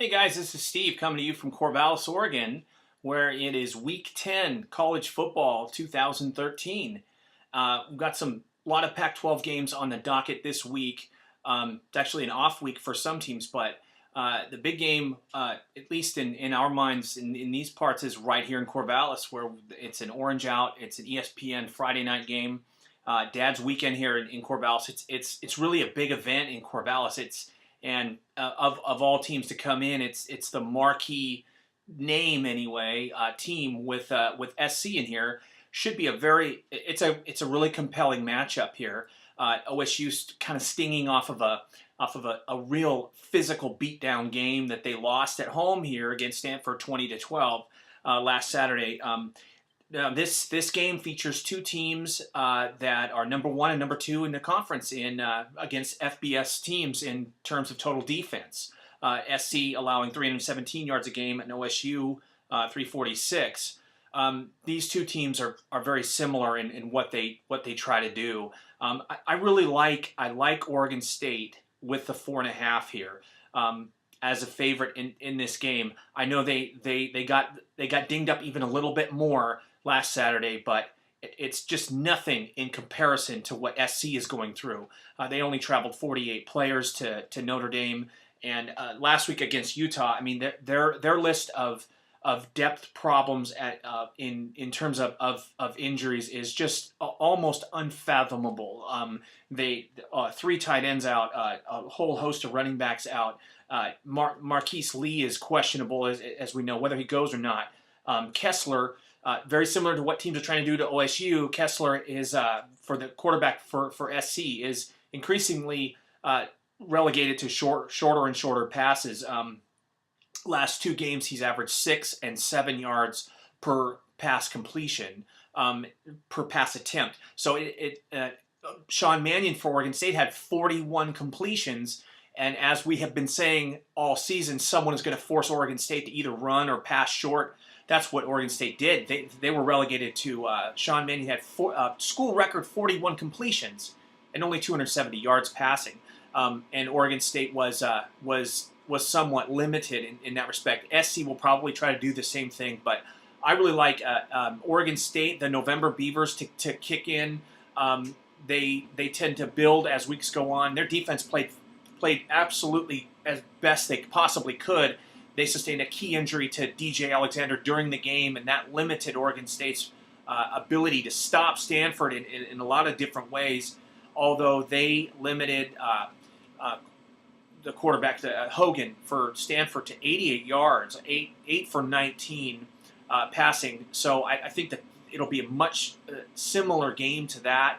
Hey guys, this is Steve coming to you from Corvallis, Oregon, where it is Week 10 college football 2013. We've got a lot of Pac-12 games on the docket this week. It's actually an off week for some teams, but the big game, at least in our minds, in these parts, is right here in Corvallis, where it's an orange out. It's an ESPN Friday night game. Dad's weekend here in Corvallis. It's really a big event in Corvallis. Of all teams to come in, it's the marquee name anyway. Team with SC in here should be it's a really compelling matchup here. OSU kind of stinging off of a real physical beatdown game that they lost at home here against Stanford 20-12 last Saturday. This game features two teams that are number one and number two in the conference against FBS teams in terms of total defense. SC allowing 317 yards a game and OSU 346. These two teams are very similar in what they try to do. I like Oregon State with the 4.5 here. As a favorite in this game. I know they got dinged up even a little bit more last Saturday, but it's just nothing in comparison to what SC is going through. They only traveled 48 players to Notre Dame, and last week against Utah, I mean their list of depth problems in terms of injuries is just almost unfathomable. They 3 tight ends out, a whole host of running backs out. Marquise Lee is questionable, as we know, whether he goes or not. Kessler, very similar to what teams are trying to do to OSU, Kessler is, for the quarterback for SC, is increasingly relegated to shorter and shorter passes. Last 2 games, he's averaged 6 and 7 yards per pass completion, per pass attempt. So Sean Mannion for Oregon State had 41 completions. And as we have been saying all season, someone is going to force Oregon State to either run or pass short. That's what Oregon State did. They were relegated to Sean Mannion had school record 41 completions and only 270 yards passing. And Oregon State was somewhat limited in that respect. SC will probably try to do the same thing, but I really like Oregon State, the November Beavers to kick in. They tend to build as weeks go on. Their defense played absolutely as best they possibly could. They sustained a key injury to DJ Alexander during the game, and that limited Oregon State's ability to stop Stanford in a lot of different ways, although they limited the quarterback, Hogan, for Stanford to 88 yards, 8 for 19 passing. So I think that it'll be a much similar game to that.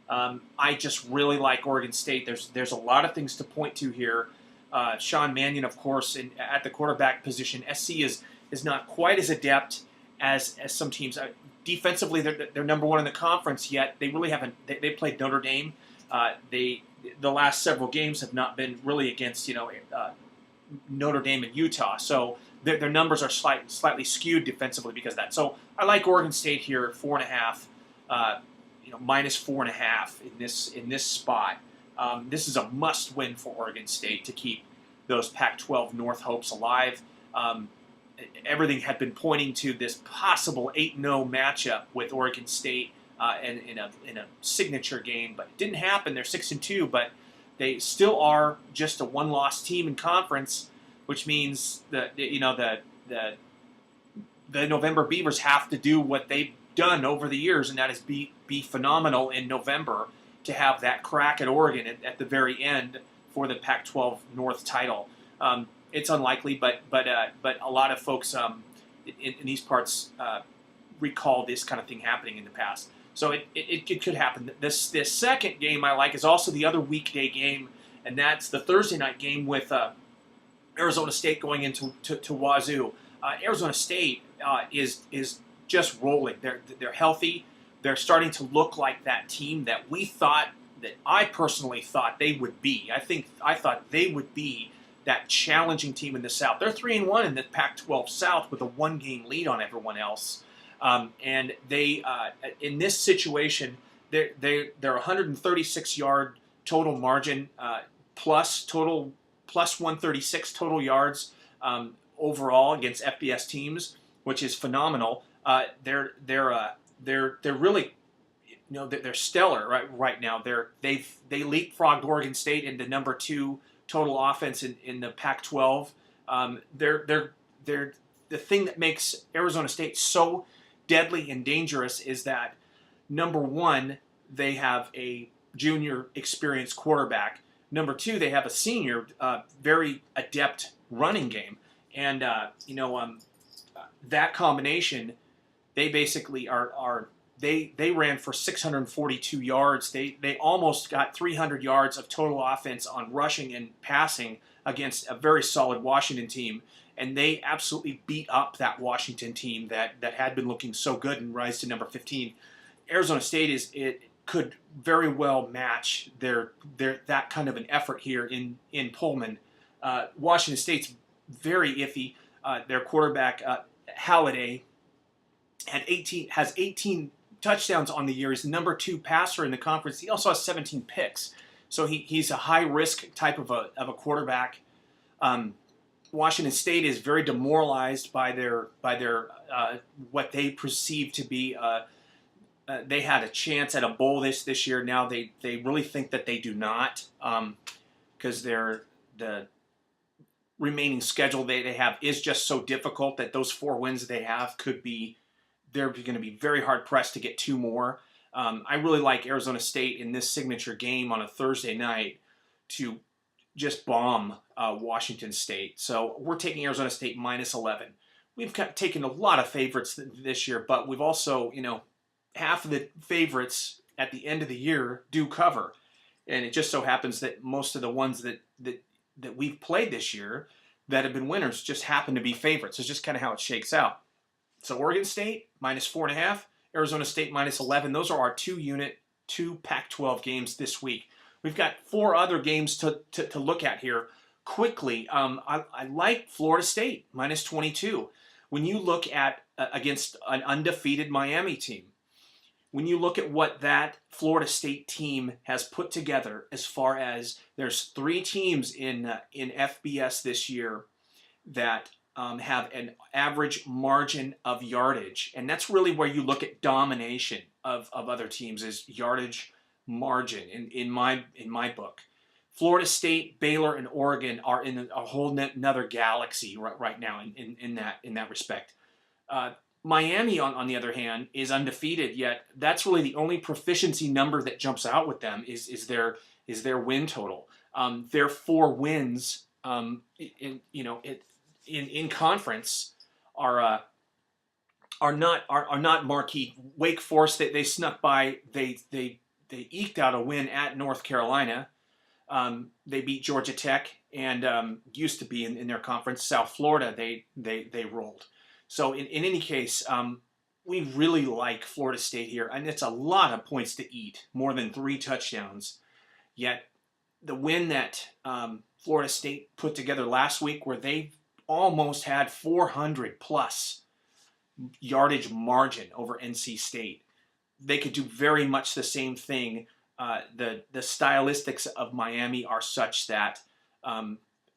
I just really like Oregon State. There's a lot of things to point to here. Sean Mannion, of course, at the quarterback position. SC is not quite as adept as some teams. Defensively, they're number one in the conference, yet they really haven't. They played Notre Dame. The last several games have not been really against Notre Dame and Utah. So their numbers are slightly skewed defensively because of that. So I like Oregon State here at 4.5. Minus 4.5 in this spot. This is a must-win for Oregon State to keep those Pac-12 North hopes alive. Everything had been pointing to this possible 8-0 matchup with Oregon State in a signature game, but it didn't happen. They're 6-2, but they still are just a one-loss team in conference, which means that the November Beavers have to do what they've done over the years, and that is be phenomenal in November to have that crack at Oregon at the very end for the Pac-12 North title. It's unlikely, but a lot of folks in these parts recall this kind of thing happening in the past. So it could happen. This second game I like is also the other weekday game, and that's the Thursday night game with Arizona State going into Wazoo. Arizona State is just rolling. They're healthy. They're starting to look like that team that I personally thought they would be. I thought they would be that challenging team in the South. They're 3-1 in the Pac-12 South with a 1-game lead on everyone else. And they, in this situation, they're 136-yard total margin plus 136 total yards overall against FBS teams, which is phenomenal. They're really, they're stellar right now. They leapfrogged Oregon State into number 2 total offense in the Pac-12. They're the thing that makes Arizona State so deadly and dangerous is that, number 1, they have a junior experienced quarterback. Number 2, they have a senior, very adept running game. And, that combination, they basically they ran for 642 yards. They almost got 300 yards of total offense on rushing and passing against a very solid Washington team. And they absolutely beat up that Washington team that had been looking so good and rise to number 15. Arizona State could very well match their that kind of an effort here in Pullman. Washington State's very iffy. Their quarterback Halliday has 18 touchdowns on the year. He's the number 2 passer in the conference. He also has 17 picks, so he's a high risk type of a quarterback. Washington State is very demoralized by their what they perceive to be. They had a chance at a bowl this year. Now they really think that they do not, because the remaining schedule they have is just so difficult that those 4 wins they have they're going to be very hard pressed to get 2 more. I really like Arizona State in this signature game on a Thursday night to just bomb Washington State. So we're taking Arizona State minus 11. We've taken a lot of favorites this year, but we've also, half of the favorites at the end of the year do cover. And it just so happens that most of the ones that we've played this year that have been winners just happen to be favorites. It's just kind of how it shakes out. So Oregon State, minus 4.5. Arizona State, minus 11. Those are our 2 Pac-12 games this week. We've got 4 other games to look at here quickly. I like Florida State, minus 22. When you look at against an undefeated Miami team, when you look at what that Florida State team has put together, as far as there's 3 teams in FBS this year that have an average margin of yardage, and that's really where you look at domination of other teams, is yardage margin in my book. Florida State, Baylor, and Oregon are in a whole another galaxy right now in that respect. Miami, on the other hand, is undefeated, yet that's really the only proficiency number that jumps out with them is their win total. Their 4 wins in conference are not marquee. Wake Forest, they snuck by. They eked out a win at North Carolina. They beat Georgia Tech, and used to be in their conference. South Florida, they rolled. So in any case, we really like Florida State here, and it's a lot of points to eat, more than 3 touchdowns. Yet the win that Florida State put together last week, where they almost had 400 plus yardage margin over NC State, they could do very much the same thing. The stylistics of Miami are such that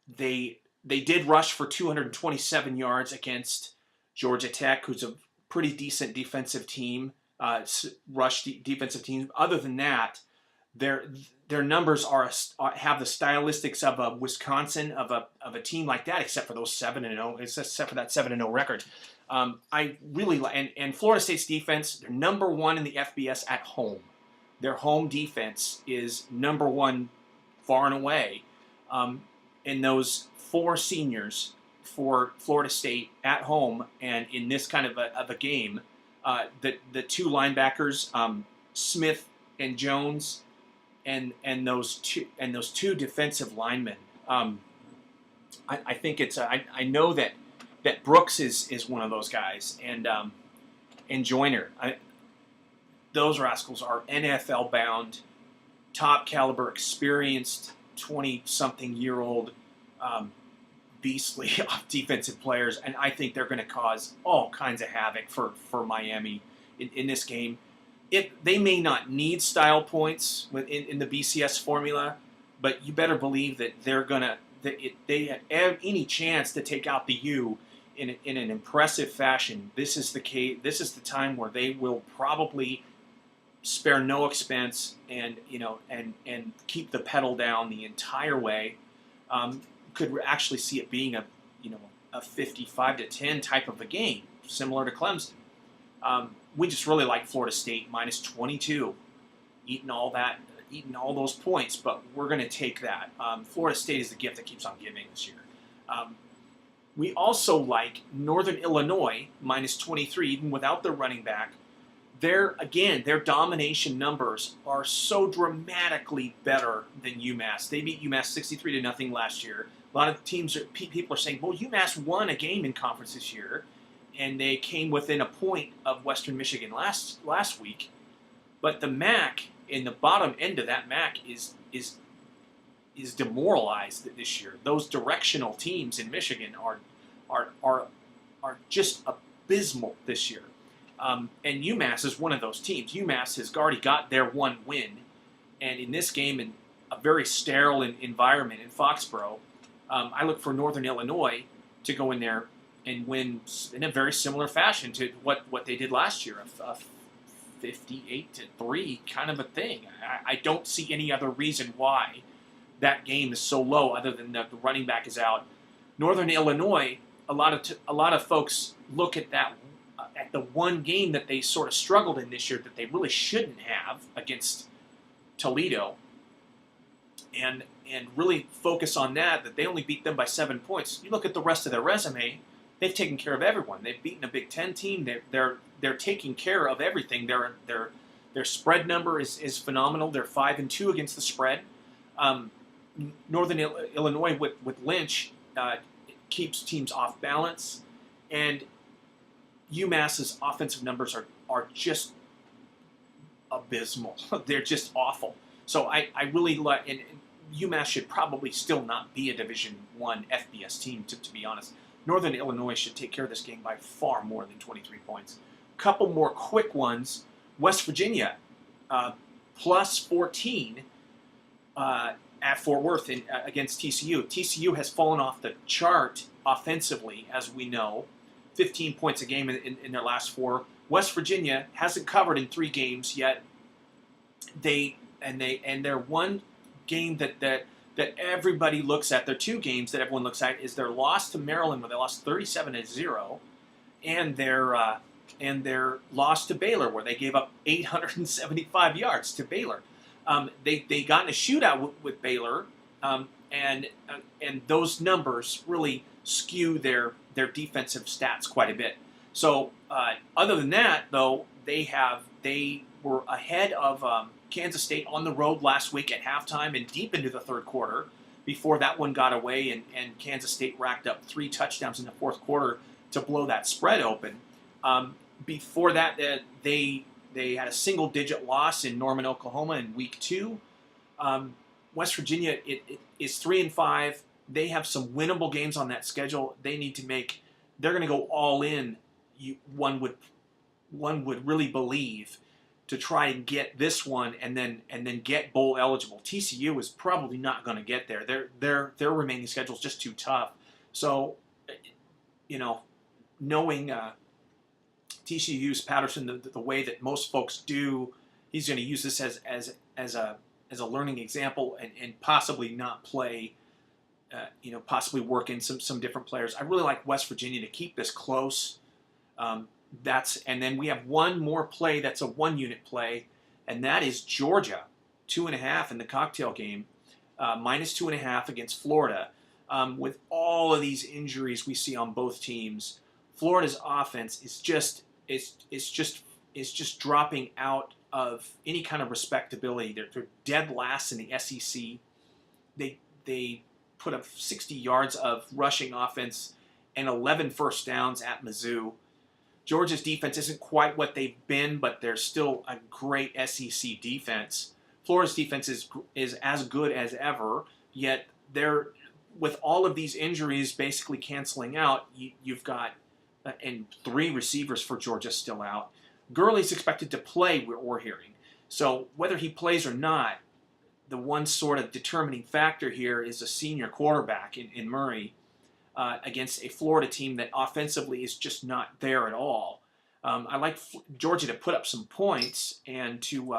they did rush for 227 yards against Georgia Tech, who's a pretty decent defensive team, defensive team. Other than that, their numbers have the stylistics of a Wisconsin, of a team like that, except for those 7-0, except for that 7-0 record. I really like, and Florida State's defense, they're number 1 in the FBS at home. Their home defense is number 1 far and away. And those 4 seniors for Florida State at home, and in this kind of a game, the 2 linebackers, Smith and Jones, and those two defensive linemen. I think it's I know that Brooks is one of those guys, and Joyner. Those rascals are NFL bound, top caliber, experienced 20-something-year-old beastly defensive players, and I think they're going to cause all kinds of havoc for Miami in this game. They may not need style points in the BCS formula, but you better believe that they're gonna they had any chance to take out the U in an impressive fashion, this is the case. This is the time where they will probably spare no expense and keep the pedal down the entire way. Could actually see it being a 55-10 type of a game, similar to Clemson. We just really like Florida State minus 22, eating all those points, but we're going to take that. Florida State is the gift that keeps on giving this year. We also like Northern Illinois minus 23, even without their running back. Their domination numbers are so dramatically better than UMass. They beat UMass 63-0 last year. A lot of people are saying, well, UMass won a game in conference this year, and they came within a point of Western Michigan last week. But the MAC, in the bottom end of that MAC, is demoralized this year. Those directional teams in Michigan are just abysmal this year. And UMass is one of those teams. UMass has already got their one win, and in this game, in a very sterile environment in Foxborough, I look for Northern Illinois to go in there and win in a very similar fashion to what they did last year, a 58-3 kind of a thing. I don't see any other reason why that game is so low, other than the running back is out. Northern Illinois, a lot of folks look at that at the one game that they sort of struggled in this year that they really shouldn't have against Toledo, and really focus on that they only beat them by 7 points. You look at the rest of their resume, they've taken care of everyone. They've beaten a Big Ten team. They're taking care of everything. Their spread number is phenomenal. They're 5-2 against the spread. Northern Illinois with Lynch keeps teams off balance, and UMass's offensive numbers are just abysmal. They're just awful. So I really like, and UMass should probably still not be a Division I FBS team, to be honest. Northern Illinois should take care of this game by far more than 23 points. Couple more quick ones. West Virginia, plus 14 at Fort Worth against TCU. TCU has fallen off the chart offensively, as we know. 15 points a game in their last 4. West Virginia hasn't covered in 3 games yet. Their one game that everybody looks at, their 2 games that everyone looks at, is their loss to Maryland, where they lost 37-0, and their loss to Baylor, where they gave up 875 yards to Baylor. They got in a shootout with Baylor, and those numbers really skew their defensive stats quite a bit. So other than that, though, they were ahead of Kansas State on the road last week at halftime and deep into the third quarter before that one got away, and Kansas State racked up 3 touchdowns in the fourth quarter to blow that spread open. Before that, they had a single-digit loss in Norman, Oklahoma in week 2. West Virginia is 3-5. They have some winnable games on that schedule. They need to make. They're going to go all in. One would really believe, to try and get this one and then get bowl eligible. TCU is probably not going to get there. Their remaining schedule is just too tough. So, knowing TCU's Patterson the way that most folks do, he's going to use this as a learning example and possibly not play. Possibly work in some different players. I really like West Virginia to keep this close. And then we have one more play that's a 1-unit play, and that is Georgia, 2.5 in the cocktail game, minus 2.5 against Florida. With all of these injuries we see on both teams, Florida's offense is just dropping out of any kind of respectability. They're dead last in the SEC. They put up 60 yards of rushing offense and 11 first downs at Mizzou. Georgia's defense isn't quite what they've been, but they're still a great SEC defense. Florida's defense is as good as ever, yet they're, with all of these injuries basically canceling out, you've got and 3 receivers for Georgia still out. Gurley's expected to play, we're hearing. So whether he plays or not, the one sort of determining factor here is a senior quarterback in Murray against a Florida team that offensively is just not there at all. I like Georgia to put up some points and to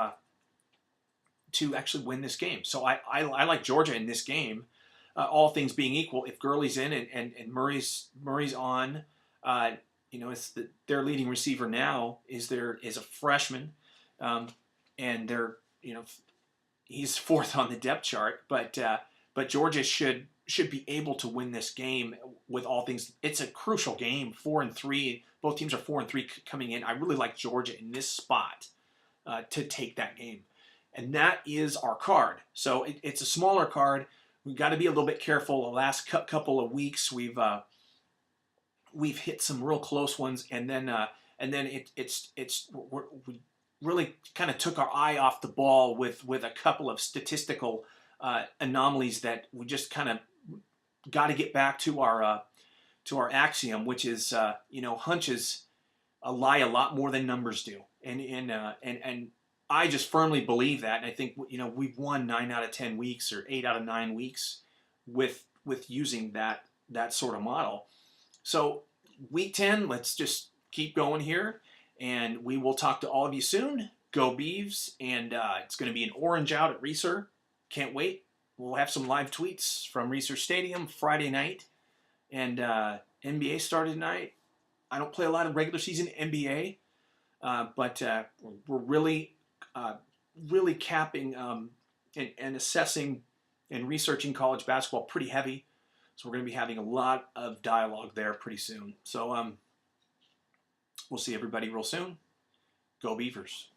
actually win this game. So I like Georgia in this game. All things being equal, if Gurley's in and Murray's on, it's their leading receiver now is a freshman, and they're he's fourth on the depth chart, but Georgia should be able to win this game with all things. It's a crucial game, 4-3. Both teams are 4-3 coming in. I really like Georgia in this spot to take that game, and that is our card. So it's a smaller card. We've got to be a little bit careful. The last couple of weeks, we've hit some real close ones, and then we really kind of took our eye off the ball with a couple of statistical anomalies that we just kind of got to get back to our axiom, which is hunches lie a lot more than numbers do, and I just firmly believe that, and I think we've won 9 out of 10 weeks or 8 out of 9 weeks with using that sort of model. So week 10, let's just keep going here, and we will talk to all of you soon. Go Beavs, and it's going to be an orange out at Reser. Can't wait. We'll have some live tweets from Reser Stadium Friday night, and NBA started tonight. I don't play a lot of regular season NBA, but we're really capping and assessing and researching college basketball pretty heavy. So we're going to be having a lot of dialogue there pretty soon. So we'll see everybody real soon. Go Beavers.